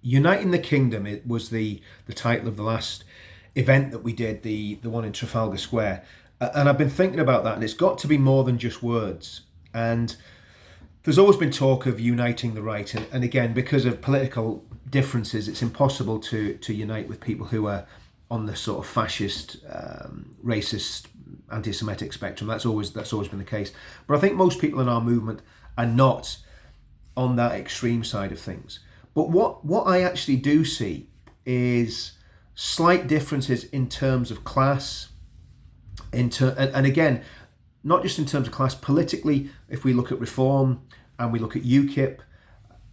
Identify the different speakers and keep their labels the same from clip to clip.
Speaker 1: Uniting the Kingdom, it was the title of the last event that we did, the one in Trafalgar Square. And I've been thinking about that, and it's got to be more than just words. And there's always been talk of uniting the right, and again, because of political differences, it's impossible to unite with people who are on the sort of fascist, racist, anti-Semitic spectrum. That's always been the case. But I think most people in our movement are not on that extreme side of things. But what I actually do see is slight differences in terms of class, and again, not just in terms of class, politically. If we look at Reform and we look at UKIP,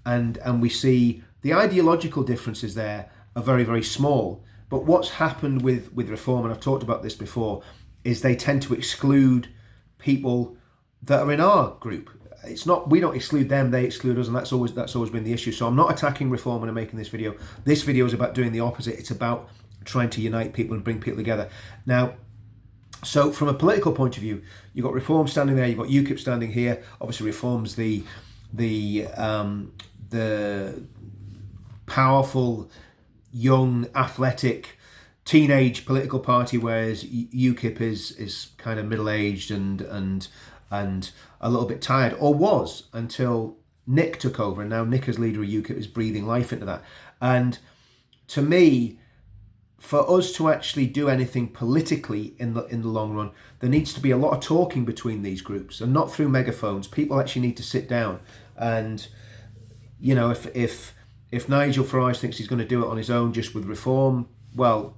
Speaker 1: and we see the ideological differences there are very, very small. But what's happened with Reform, and I've talked about this before, is they tend to exclude people that are in our group. It's not, we don't exclude them, they exclude us, and that's always been the issue. So I'm not attacking Reform when I'm making this video. This video is about doing the opposite. It's about trying to unite people and bring people together. Now, so from a political point of view, you've got Reform standing there, you've got UKIP standing here. Obviously Reform's the powerful, young, athletic, teenage political party, whereas UKIP is kind of middle-aged and a little bit tired, or was, until Nick took over, and now Nick as leader of UKIP is breathing life into that. And to me, for us to actually do anything politically in the long run, there needs to be a lot of talking between these groups, and not through megaphones. People actually need to sit down, and you know, if Nigel Farage thinks he's going to do it on his own just with Reform, well,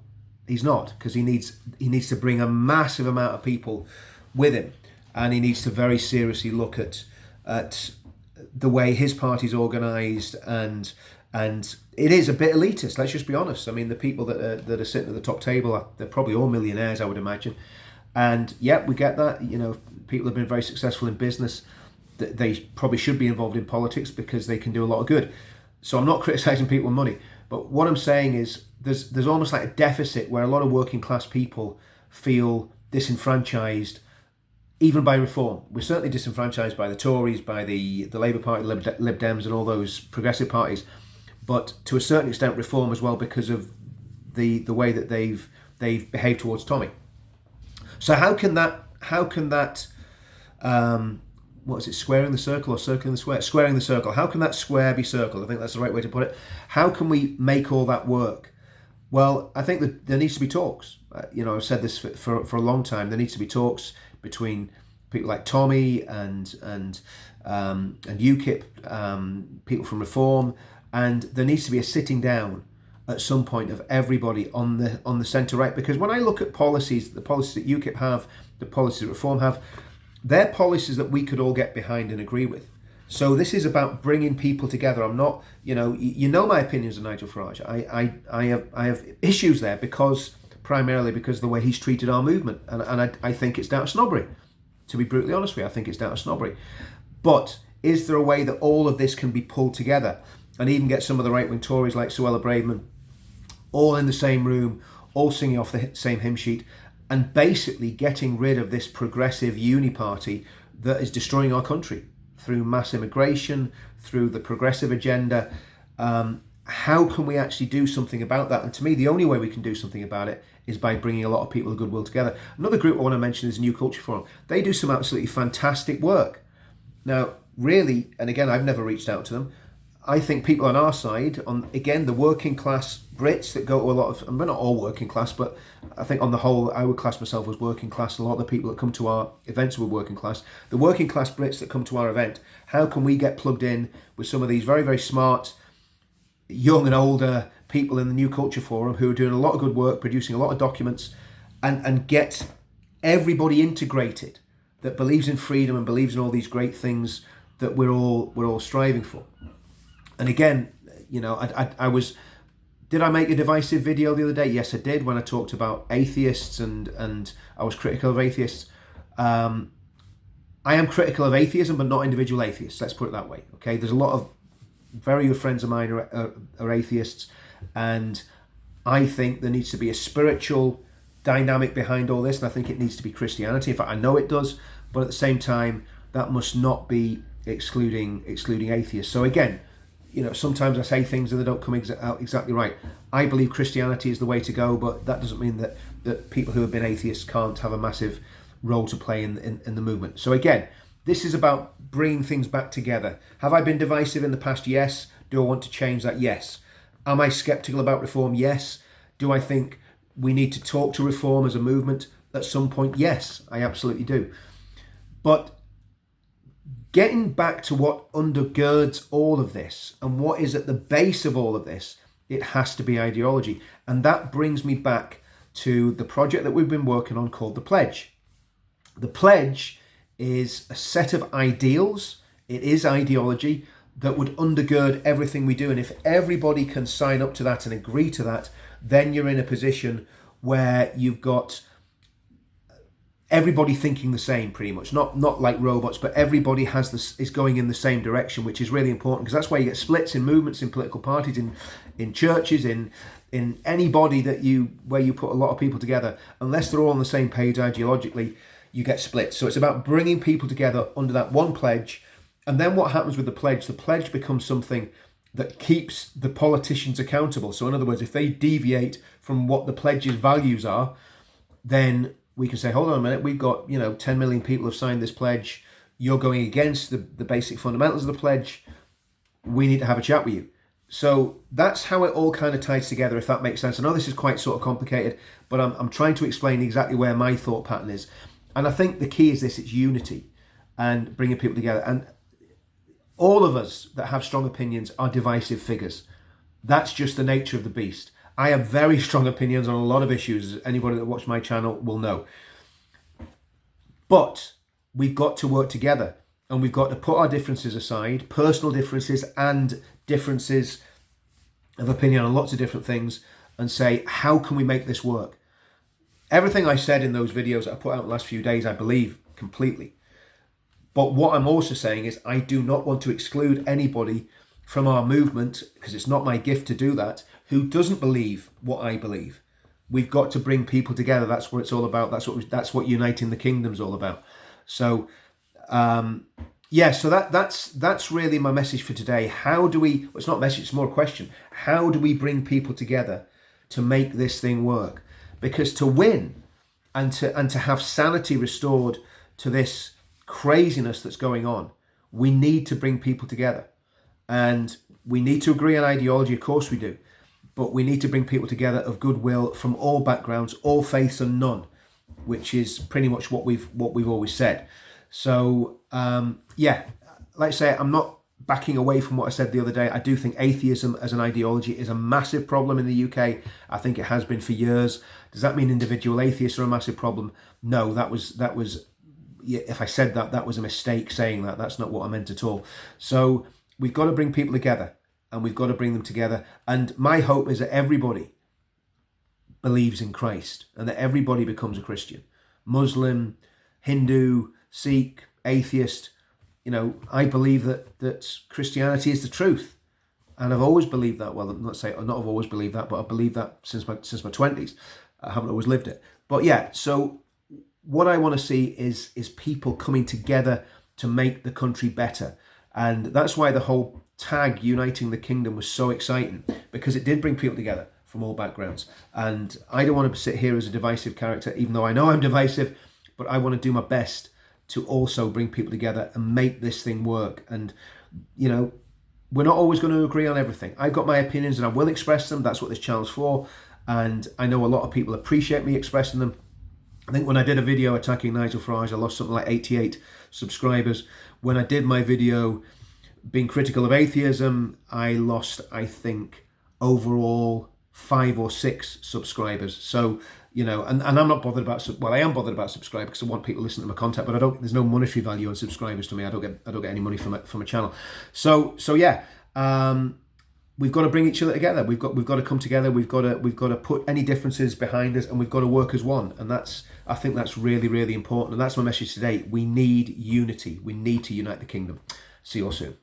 Speaker 1: he's not, because he needs to bring a massive amount of people with him. And he needs to very seriously look at the way his party's organised, and it is a bit elitist. Let's just be honest. I mean, the people that are sitting at the top table, they're probably all millionaires, I would imagine. And yeah, we get that. You know, people have been very successful in business. They probably should be involved in politics because they can do a lot of good. So I'm not criticising people with money, but what I'm saying is there's almost like a deficit where a lot of working class people feel disenfranchised. Even by Reform. We're certainly disenfranchised by the Tories, by the Labour Party, Lib Dems and all those progressive parties, but to a certain extent Reform as well, because of the way that they've behaved towards Tommy. So how can that what is it, squaring the circle or circling the square? Squaring the circle. How can that square be circled? I think that's the right way to put it. How can we make all that work? Well, I think that there needs to be talks. You know, I've said this for a long time. There needs to be talks between people like Tommy and UKIP, people from Reform, and there needs to be a sitting down at some point of everybody on the centre right. Because when I look at policies, the policies that UKIP have, the policies that Reform have, they're policies that we could all get behind and agree with. So this is about bringing people together. I'm not, you know my opinions on Nigel Farage. I have issues there primarily because of the way he's treated our movement, and I think it's down to snobbery. To be brutally honest with you, I think it's down to snobbery. But is there a way that all of this can be pulled together, and even get some of the right-wing Tories like Suella Braverman all in the same room, all singing off the same hymn sheet, and basically getting rid of this progressive uni party that is destroying our country through mass immigration, through the progressive agenda? How can we actually do something about that? And to me, the only way we can do something about it is by bringing a lot of people of goodwill together. Another group I want to mention is New Culture Forum. They do some absolutely fantastic work. Now, really, and again, I've never reached out to them. I think people on our side, on again the working class Brits that go to a lot of, and we're not all working class, but I think on the whole I would class myself as working class. A lot of the people that come to our events were working class. The working class Brits that come to our event, how can we get plugged in with some of these very, very smart, young and older people in the New Culture Forum who are doing a lot of good work, producing a lot of documents, and get everybody integrated that believes in freedom and believes in all these great things that we're all striving for. And again, you know, did I make a divisive video the other day? Yes, I did, when I talked about atheists and I was critical of atheists. I am critical of atheism, but not individual atheists. Let's put it that way. Okay, there's a lot of very good friends of mine are atheists, and I think there needs to be a spiritual dynamic behind all this, and I think it needs to be Christianity. In fact, I know it does, but at the same time, that must not be excluding atheists. So again, sometimes I say things and they don't come out exactly right. I believe Christianity is the way to go, but that doesn't mean that people who have been atheists can't have a massive role to play in the movement. So again, this is about bringing things back together. Have I been divisive in the past? Yes. Do I want to change that? Yes. Am I skeptical about reform? Yes. Do I think we need to talk to reform as a movement at some point? Yes, I absolutely do. But getting back to what undergirds all of this and what is at the base of all of this, it has to be ideology. And that brings me back to the project that we've been working on called The Pledge. The Pledge is a set of ideals. It is ideology that would undergird everything we do. And if everybody can sign up to that and agree to that, then you're in a position where you've got everybody thinking the same, pretty much. Not like robots, but everybody is going in the same direction, which is really important, because that's why you get splits in movements, in political parties, in churches, in any body where you put a lot of people together. Unless they're all on the same page ideologically, you get splits. So it's about bringing people together under that one pledge. And then what happens with the pledge becomes something that keeps the politicians accountable. So in other words, if they deviate from what the pledge's values are, then we can say, hold on a minute, we've got 10 million people have signed this pledge. You're going against the basic fundamentals of the pledge. We need to have a chat with you. So that's how it all kind of ties together, if that makes sense. I know this is quite sort of complicated, but I'm trying to explain exactly where my thought pattern is. And I think the key is this: it's unity and bringing people together. And all of us that have strong opinions are divisive figures. That's just the nature of the beast. I have very strong opinions on a lot of issues, as anybody that watched my channel will know. But we've got to work together, and we've got to put our differences aside, personal differences and differences of opinion on lots of different things, and say, how can we make this work? Everything I said in those videos that I put out in the last few days, I believe completely. But what I'm also saying is I do not want to exclude anybody from our movement, because it's not my gift to do that, who doesn't believe what I believe. We've got to bring people together. That's what it's all about. That's what uniting the kingdom's all about. So, so that's really my message for today. How do we? Well, it's not a message. It's more a question. How do we bring people together to make this thing work? Because to win and to have sanity restored to this craziness that's going on, we need to bring people together. And we need to agree on ideology, of course we do, but we need to bring people together of goodwill from all backgrounds, all faiths and none, which is pretty much what we've always said. So like I say, I'm not backing away from what I said the other day. I do think atheism as an ideology is a massive problem in the UK. I think it has been for years. Does that mean individual atheists are a massive problem? No, that was if I said that was a mistake saying that. That's not what I meant at all. So we've got to bring people together, and we've got to bring them together. And my hope is that everybody believes in Christ and that everybody becomes a Christian. Muslim, Hindu, Sikh, atheist. I believe that Christianity is the truth. And I've always believed that. Well, not I've always believed that, but I've believed that since my 20s. I haven't always lived it. But yeah, so what I want to see is people coming together to make the country better. And that's why the whole tag Uniting the Kingdom was so exciting, because it did bring people together from all backgrounds. And I don't want to sit here as a divisive character, even though I know I'm divisive, but I want to do my best to also bring people together and make this thing work. And, we're not always going to agree on everything. I've got my opinions and I will express them. That's what this channel's for. And I know a lot of people appreciate me expressing them. I think when I did a video attacking Nigel Farage, I lost something like 88 subscribers. When I did my video being critical of atheism, I lost, I think, overall 5 or 6 subscribers. So, and I'm not bothered about, I am bothered about subscribers because I want people to listen to my content, but there's no monetary value on subscribers to me. I don't get any money from a channel. So yeah, we've got to bring each other together. We've got to come together. We've got to put any differences behind us, and we've got to work as one. And I think that's really, really important. And that's my message today. We need unity. We need to unite the kingdom. See you all soon.